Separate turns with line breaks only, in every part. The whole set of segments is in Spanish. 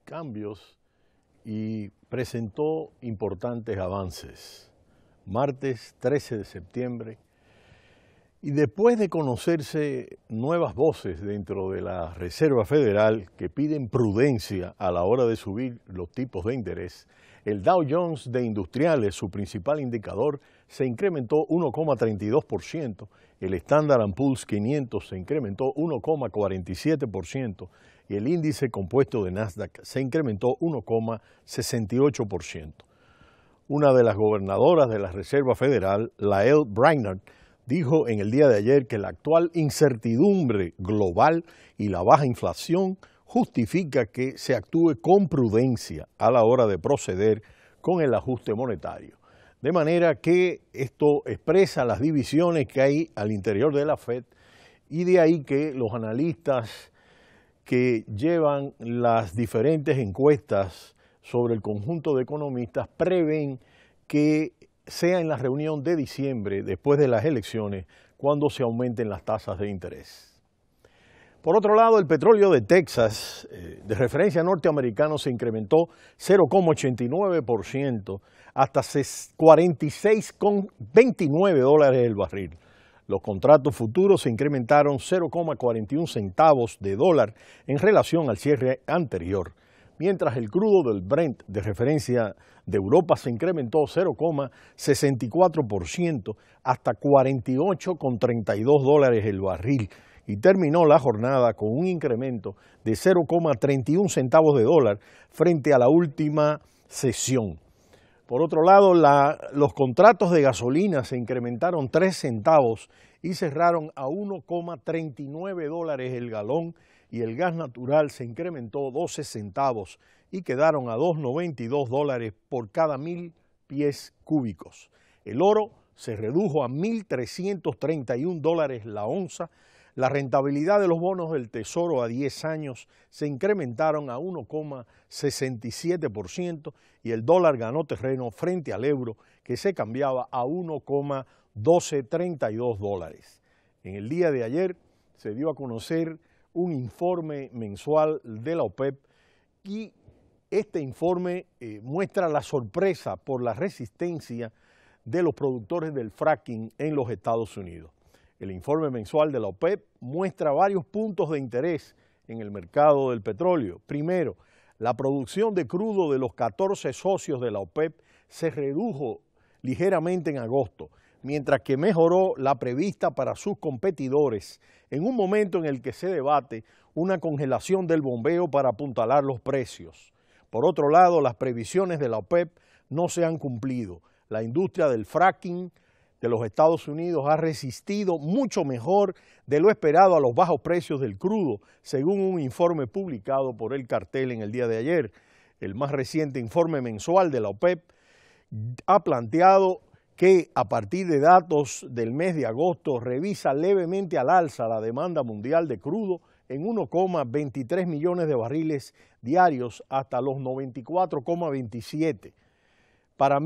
cambios y presentó importantes avances. Martes 13 de septiembre, y después de conocerse nuevas voces dentro de la Reserva Federal que piden prudencia a la hora de subir los tipos de interés, el Dow Jones de Industriales, su principal indicador, se incrementó 1,32%, el Standard & Poor's 500 se incrementó 1,47% y el índice compuesto de Nasdaq se incrementó 1,68%. Una de las gobernadoras de la Reserva Federal, Lael Brainard, dijo en el día de ayer que la actual incertidumbre global y la baja inflación justifica que se actúe con prudencia a la hora de proceder con el ajuste monetario. De manera que esto expresa las divisiones que hay al interior de la Fed y de ahí que los analistas que llevan las diferentes encuestas sobre el conjunto de economistas prevén que sea en la reunión de diciembre, después de las elecciones, cuando se aumenten las tasas de interés. Por otro lado, el petróleo de Texas, de referencia norteamericano, se incrementó 0,89% hasta $46,29 el barril. Los contratos futuros se incrementaron 0,41 centavos de dólar en relación al cierre anterior, mientras el crudo del Brent de referencia de Europa se incrementó 0,64% hasta $48,32 el barril y terminó la jornada con un incremento de 0,31 centavos de dólar frente a la última sesión. Por otro lado, los contratos de gasolina se incrementaron 3 centavos y cerraron a $1,39 el galón, y el gas natural se incrementó 12 centavos y quedaron a $2,92 por cada 1,000 pies cúbicos. El oro se redujo a $1,331 la onza. La rentabilidad de los bonos del Tesoro a 10 años se incrementaron a 1,67% y el dólar ganó terreno frente al euro, que se cambiaba a $1,1232. En el día de ayer se dio a conocer un informe mensual de la OPEP y este informe muestra la sorpresa por la resistencia de los productores del fracking en los Estados Unidos. El informe mensual de la OPEP muestra varios puntos de interés en el mercado del petróleo. Primero, la producción de crudo de los 14 socios de la OPEP se redujo ligeramente en agosto, mientras que mejoró la prevista para sus competidores en un momento en el que se debate una congelación del bombeo para apuntalar los precios. Por otro lado, las previsiones de la OPEP no se han cumplido. La industria del fracking de los Estados Unidos ha resistido mucho mejor de lo esperado a los bajos precios del crudo, según un informe publicado por el cartel en el día de ayer. El más reciente informe mensual de la OPEP ha planteado que a partir de datos del mes de agosto revisa levemente al alza la demanda mundial de crudo en 1,23 millones de barriles diarios hasta los 94,27. Para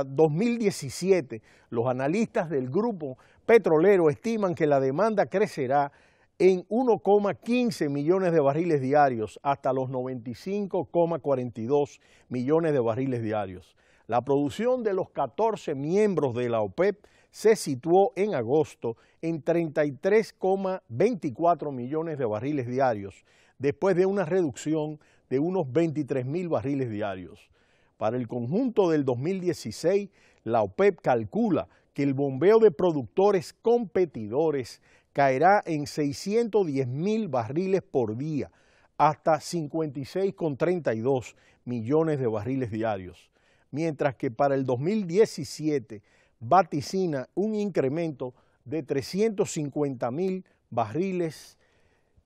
2017, los analistas del grupo petrolero estiman que la demanda crecerá en 1,15 millones de barriles diarios hasta los 95,42 millones de barriles diarios. La producción de los 14 miembros de la OPEP se situó en agosto en 33,24 millones de barriles diarios, después de una reducción de unos 23,000 barriles diarios. Para el conjunto del 2016, la OPEP calcula que el bombeo de productores competidores caerá en 610,000 barriles por día, hasta 56,32 millones de barriles diarios, mientras que para el 2017 vaticina un incremento de 350,000 barriles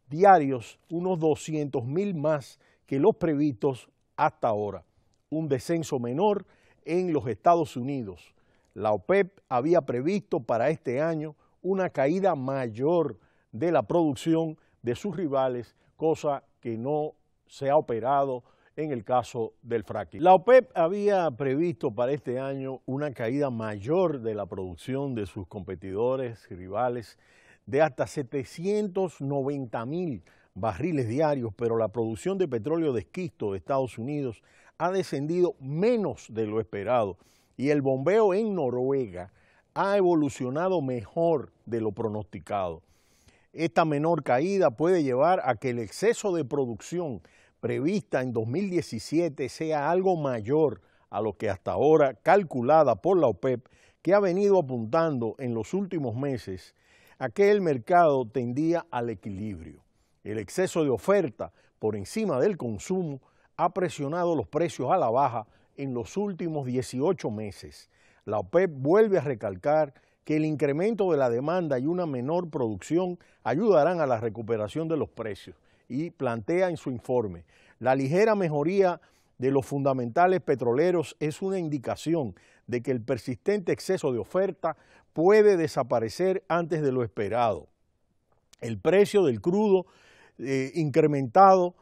diarios, unos 200,000 más que los previstos hasta ahora. Un descenso menor en los Estados Unidos. La OPEP había previsto para este año una caída mayor de la producción de sus rivales, cosa que no se ha operado en el caso del fracking. La OPEP había previsto para este año una caída mayor de la producción de sus competidores rivales de hasta 790,000 barriles diarios, pero la producción de petróleo de esquisto de Estados Unidos ha descendido menos de lo esperado y el bombeo en Noruega ha evolucionado mejor de lo pronosticado. Esta menor caída puede llevar a que el exceso de producción prevista en 2017 sea algo mayor a lo que hasta ahora calculada por la OPEP, que ha venido apuntando en los últimos meses a que el mercado tendía al equilibrio. El exceso de oferta por encima del consumo ha presionado los precios a la baja en los últimos 18 meses. La OPEP vuelve a recalcar que el incremento de la demanda y una menor producción ayudarán a la recuperación de los precios y plantea en su informe: la ligera mejoría de los fundamentales petroleros es una indicación de que el persistente exceso de oferta puede desaparecer antes de lo esperado. El precio del crudo incrementado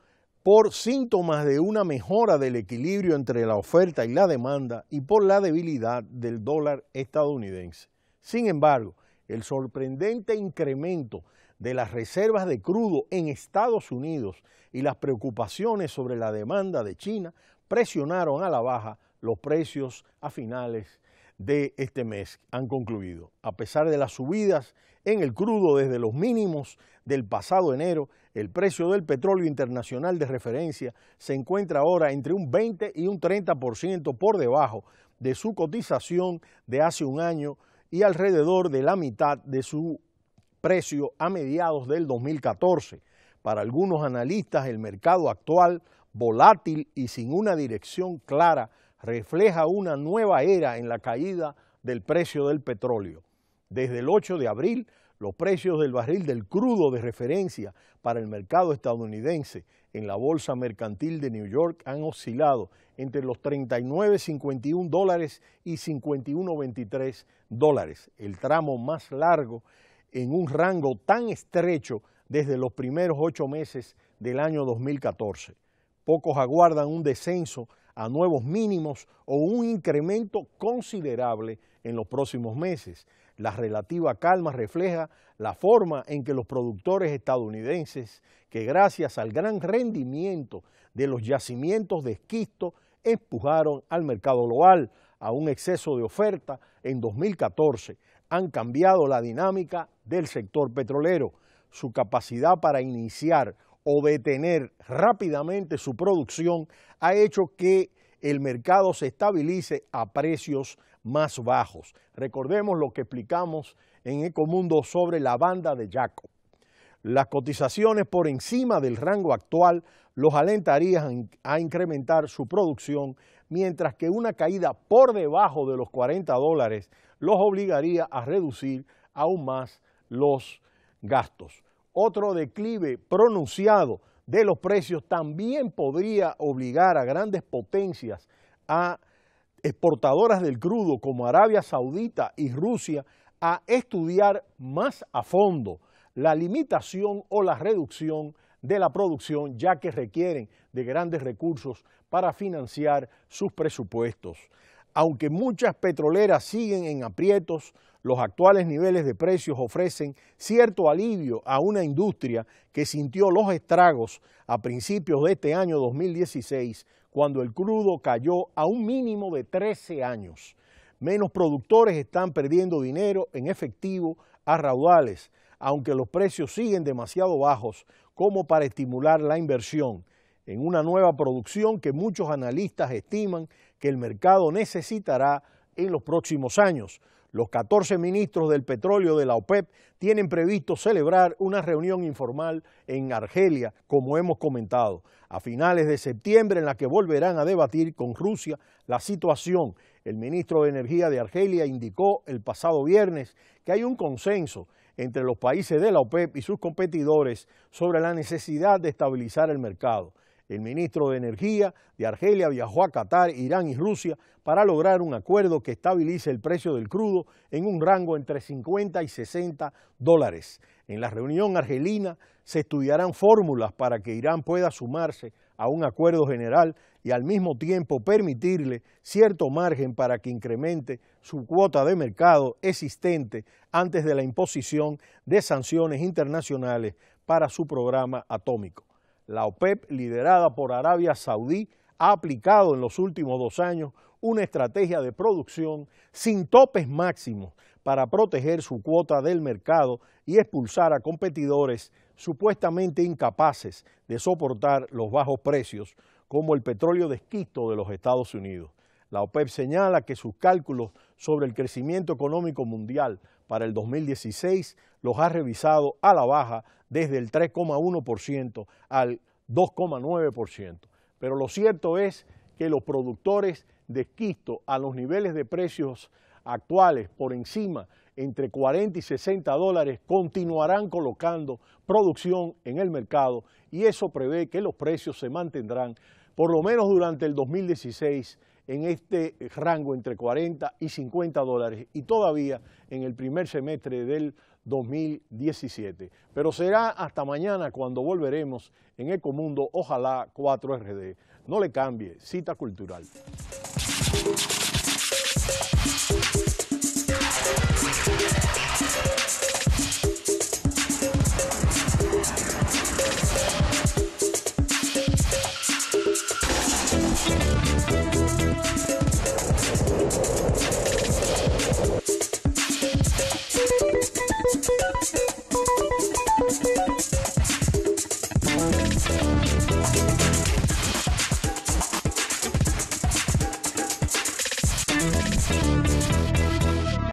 por síntomas de una mejora del equilibrio entre la oferta y la demanda y por la debilidad del dólar estadounidense. Sin embargo, el sorprendente incremento de las reservas de crudo en Estados Unidos y las preocupaciones sobre la demanda de China presionaron a la baja los precios a finales de este mes. Han concluido. A pesar de las subidas en el crudo desde los mínimos del pasado enero, el precio del petróleo internacional de referencia se encuentra ahora entre un 20 y un 30% por debajo de su cotización de hace un año y alrededor de la mitad de su precio a mediados del 2014. Para algunos analistas, el mercado actual, volátil y sin una dirección clara, refleja una nueva era en la caída del precio del petróleo. Desde el 8 de abril, los precios del barril del crudo de referencia para el mercado estadounidense en la Bolsa Mercantil de New York han oscilado entre los $39.51 y $51.23, el tramo más largo en un rango tan estrecho desde los primeros 8 meses del año 2014. Pocos aguardan un descenso a nuevos mínimos o un incremento considerable en los próximos meses. La relativa calma refleja la forma en que los productores estadounidenses, que gracias al gran rendimiento de los yacimientos de esquisto, empujaron al mercado global a un exceso de oferta en 2014, han cambiado la dinámica del sector petrolero. Su capacidad para iniciar o detener rápidamente su producción ha hecho que el mercado se estabilice a precios más bajos. Recordemos lo que explicamos en Ecomundo sobre la banda de Jacob. Las cotizaciones por encima del rango actual los alentarían a incrementar su producción, mientras que una caída por debajo de los $40 los obligaría a reducir aún más los gastos. Otro declive pronunciado de los precios también podría obligar a grandes potencias exportadoras del crudo como Arabia Saudita y Rusia a estudiar más a fondo la limitación o la reducción de la producción, ya que requieren de grandes recursos para financiar sus presupuestos. Aunque muchas petroleras siguen en aprietos, los actuales niveles de precios ofrecen cierto alivio a una industria que sintió los estragos a principios de este año 2016, cuando el crudo cayó a un mínimo de 13 años. Menos productores están perdiendo dinero en efectivo a raudales, aunque los precios siguen demasiado bajos como para estimular la inversión en una nueva producción que muchos analistas estiman que el mercado necesitará en los próximos años. Los 14 ministros del petróleo de la OPEP tienen previsto celebrar una reunión informal en Argelia, como hemos comentado, a finales de septiembre, en la que volverán a debatir con Rusia la situación. El ministro de Energía de Argelia indicó el pasado viernes que hay un consenso entre los países de la OPEP y sus competidores sobre la necesidad de estabilizar el mercado. El ministro de Energía de Argelia viajó a Qatar, Irán y Rusia para lograr un acuerdo que estabilice el precio del crudo en un rango entre $50 y $60. En la reunión argelina se estudiarán fórmulas para que Irán pueda sumarse a un acuerdo general y al mismo tiempo permitirle cierto margen para que incremente su cuota de mercado existente antes de la imposición de sanciones internacionales para su programa atómico. La OPEP, liderada por Arabia Saudí, ha aplicado en los últimos 2 años una estrategia de producción sin topes máximos para proteger su cuota del mercado y expulsar a competidores supuestamente incapaces de soportar los bajos precios, como el petróleo de esquisto de los Estados Unidos. La OPEP señala que sus cálculos sobre el crecimiento económico mundial para el 2016 los ha revisado a la baja desde el 3,1% al 2,9%. Pero lo cierto es que los productores de esquisto a los niveles de precios actuales por encima entre 40 y 60 dólares continuarán colocando producción en el mercado y eso prevé que los precios se mantendrán por lo menos durante el 2016 en este rango entre 40 y 50 dólares y todavía en el primer semestre del 2017. Pero será hasta mañana cuando volveremos en Ecomundo, ojalá 4RD. No le cambie, cita cultural.